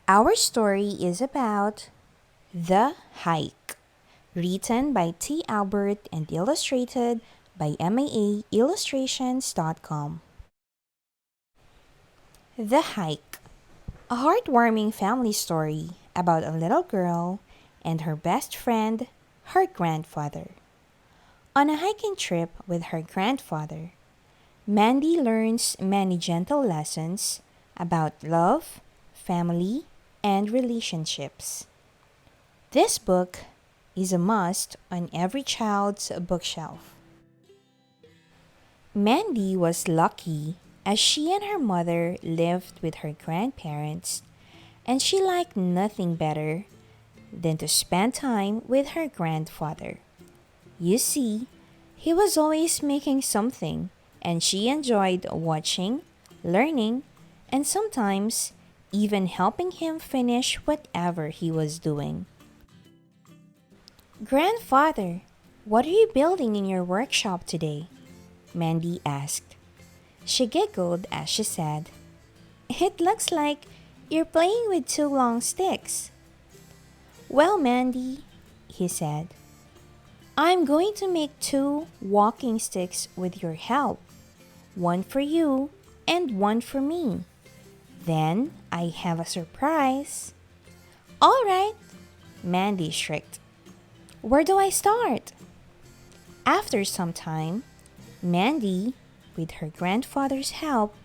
Our story is about The Hike, written by T. Albert and illustrated by MAAillustrations.com. The Hike, a heartwarming family story about a little girl and her best friend, her grandfather. On a hiking trip with her grandfather, Mandy learns many gentle lessons about love, family, and relationships. This book is a must on every child's bookshelf. Mandy was lucky as she and her mother lived with her grandparents, and she liked nothing better than to spend time with her grandfather. You see, he was always making something, and she enjoyed watching, learning, and sometimes even helping him finish whatever he was doing. Grandfather, what are you building in your workshop today? Mandy asked. She giggled as she said, It looks like you're playing with two long sticks. Well, Mandy, he said, I'm going to make two walking sticks with your help. One for you and one for me. Then I have a surprise. All right, Mandy shrieked. Where do I start? After some time, Mandy, with her grandfather's help,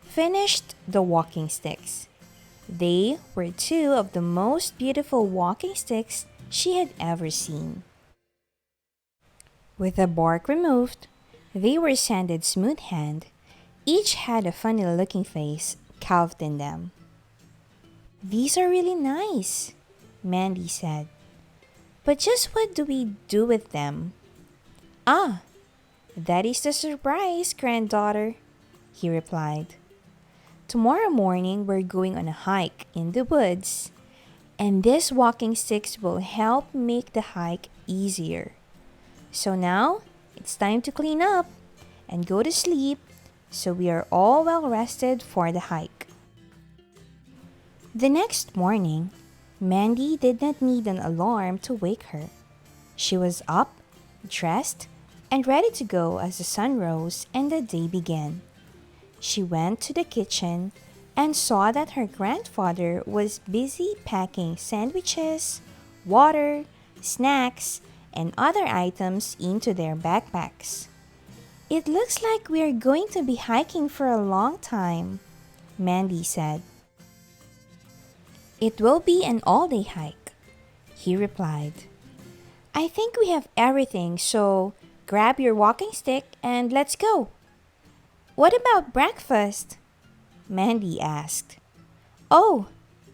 finished the walking sticks. They were two of the most beautiful walking sticks she had ever seen. With the bark removed, they were sanded smooth hand. Each had a funny looking face carved in them. These are really nice, Mandy said. But just what do we do with them? Ah, that is the surprise, granddaughter, he replied. Tomorrow morning we're going on a hike in the woods, and these walking sticks will help make the hike easier. So now it's time to clean up and go to sleep so we are all well rested for the hike. The next morning, Mandy did not need an alarm to wake her. She was up, dressed, and ready to go as the sun rose and the day began. She went to the kitchen and saw that her grandfather was busy packing sandwiches, water, snacks, and other items into their backpacks. It looks like we are going to be hiking for a long time, Mandy said. It will be an all-day hike, he replied. I think we have everything, so grab your walking stick and let's go. What about breakfast? Mandy asked. Oh,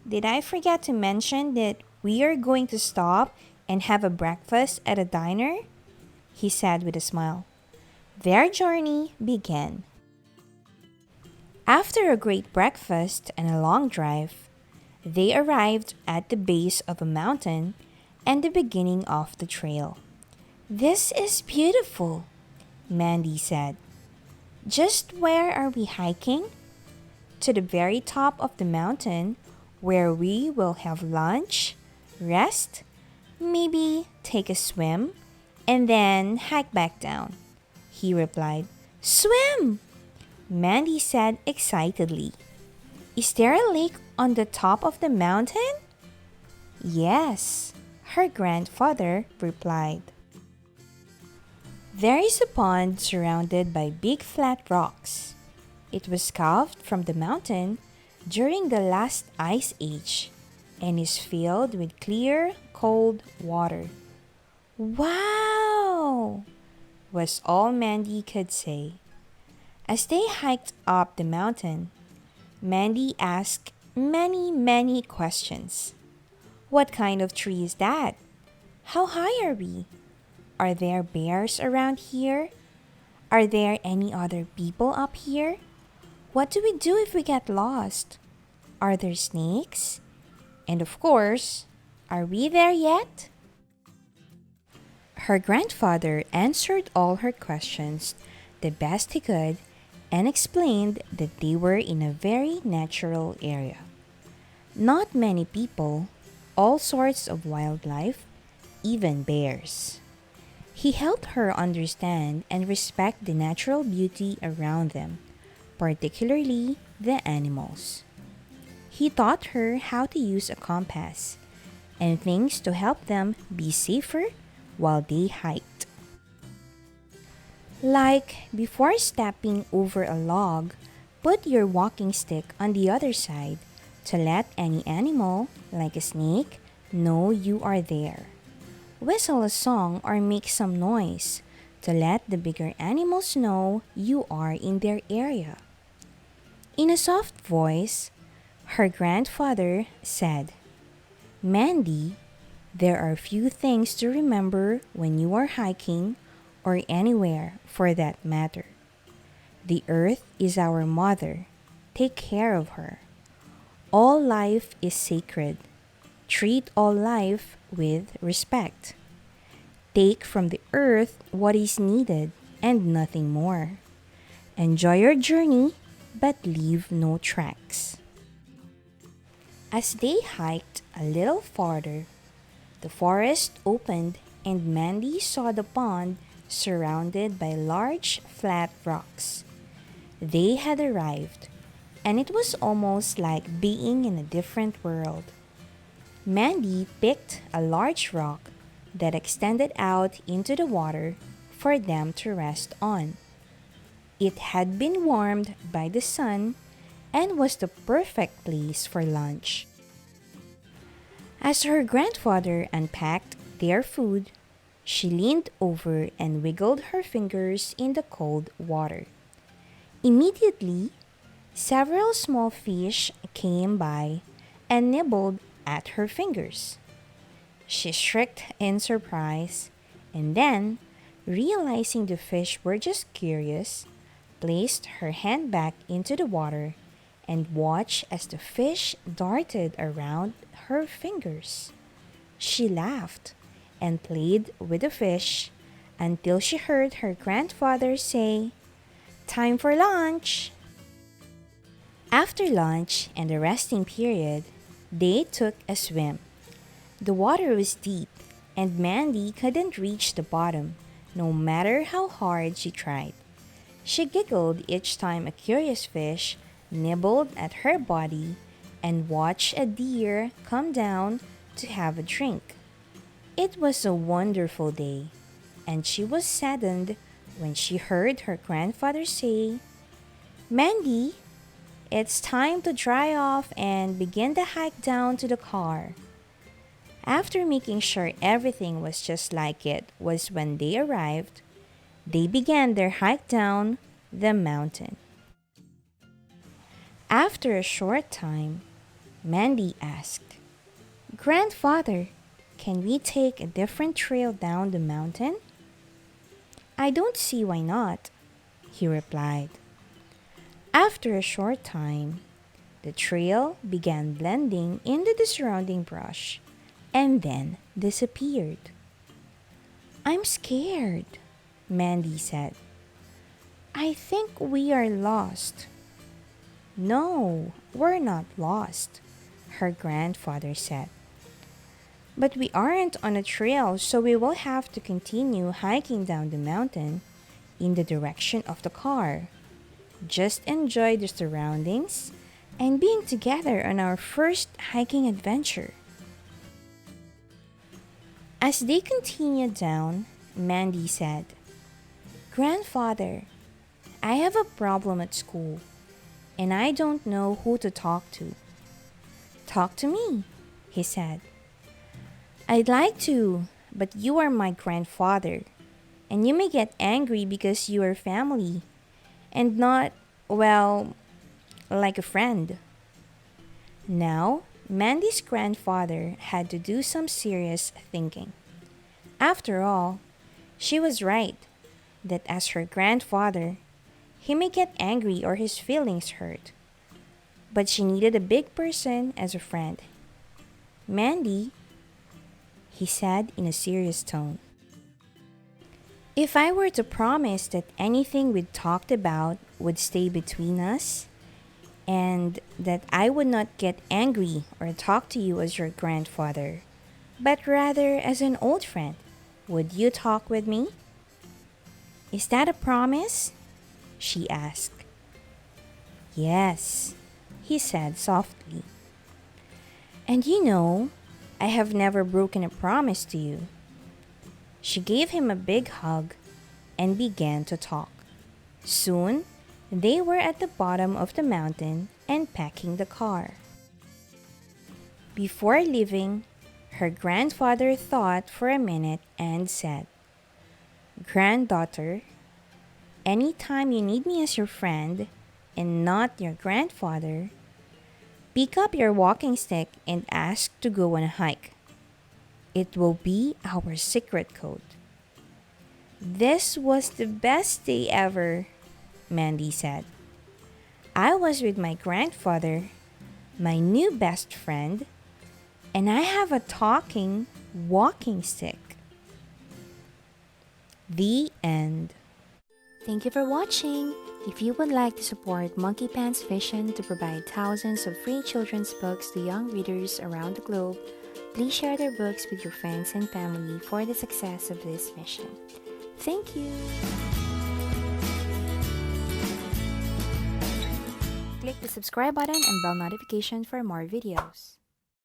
did I forget to mention that we are going to stop and have a breakfast at a diner? He said with a smile. Their journey began. After a great breakfast and a long drive, they arrived at the base of a mountain and the beginning of the trail. This is beautiful, Mandy said. Just where are we hiking? To the very top of the mountain where we will have lunch, rest, maybe take a swim, and then hike back down, he replied. Swim! Mandy said excitedly. Is there a lake on the top of the mountain? Yes, her grandfather replied. There is a pond surrounded by big flat rocks. It was carved from the mountain during the last ice age and is filled with clear, cold water. Wow! Was all Mandy could say. As they hiked up the mountain, Mandy asked many questions. What kind of tree is that? How high are we? Are there bears around here? Are there any other people up here? What do we do if we get lost? Are there snakes? And of course, are we there yet? Her grandfather answered all her questions the best he could and explained that they were in a very natural area. Not many people, all sorts of wildlife, even bears. He helped her understand and respect the natural beauty around them, particularly the animals. He taught her how to use a compass and things to help them be safer while they hiked. Like before stepping over a log, put your walking stick on the other side to let any animal, like a snake, know you are there. Whistle a song or make some noise to let the bigger animals know you are in their area. In a soft voice, her grandfather said, Mandy, there are few things to remember when you are hiking or anywhere for that matter. The earth is our mother. Take care of her. All life is sacred. Treat all life with respect. Take from the earth what is needed and nothing more. Enjoy your journey, but leave no tracks. As they hiked a little farther, the forest opened and Mandy saw the pond surrounded by large flat rocks. They had arrived, and it was almost like being in a different world. Mandy picked a large rock that extended out into the water for them to rest on. It had been warmed by the sun and was the perfect place for lunch. As her grandfather unpacked their food, she leaned over and wiggled her fingers in the cold water. Immediately, several small fish came by and nibbled at her fingers. She shrieked in surprise and then, realizing the fish were just curious, placed her hand back into the water and watched as the fish darted around her fingers. She laughed and played with the fish until she heard her grandfather say, Time for lunch! After lunch and the resting period, they took a swim. The water was deep, and Mandy couldn't reach the bottom, no matter how hard she tried. She giggled each time a curious fish nibbled at her body and watched a deer come down to have a drink. It was a wonderful day, and she was saddened when she heard her grandfather say, Mandy, it's time to dry off and begin the hike down to the car. After making sure everything was just like it was when they arrived, they began their hike down the mountain. After a short time, Mandy asked, Grandfather, can we take a different trail down the mountain? I don't see why not, he replied. After a short time, the trail began blending into the surrounding brush and then disappeared. I'm scared, Mandy said. I think we are lost. No, we're not lost, her grandfather said. But we aren't on a trail, so we will have to continue hiking down the mountain in the direction of the car. Just enjoy the surroundings and being together on our first hiking adventure. As they continued down, Mandy said, Grandfather, I have a problem at school, and I don't know who to talk to. Talk to me, he said. I'd like to, but you are my grandfather, and you may get angry because you are family, and not, well, like a friend. Now, Mandy's grandfather had to do some serious thinking. After all, she was right that as her grandfather, he may get angry or his feelings hurt. But she needed a big person as a friend. Mandy, he said in a serious tone, if I were to promise that anything we'd talked about would stay between us, and that I would not get angry or talk to you as your grandfather, but rather as an old friend. Would you talk with me? Is that a promise? She asked. Yes, he said softly. And you know, I have never broken a promise to you. She gave him a big hug and began to talk. Soon, they were at the bottom of the mountain and packing the car. Before leaving, her grandfather thought for a minute and said, Granddaughter, anytime you need me as your friend and not your grandfather, pick up your walking stick and ask to go on a hike. It will be our secret code. This was the best day ever, Mandy said. I was with my grandfather, my new best friend, and I have a talking walking stick. The end. Thank you for watching. If you would like to support Monkey Pants' vision to provide thousands of free children's books to young readers around the globe, please share their books with your friends and family for the success of this mission. Thank you. Click the subscribe button and bell notification for more videos.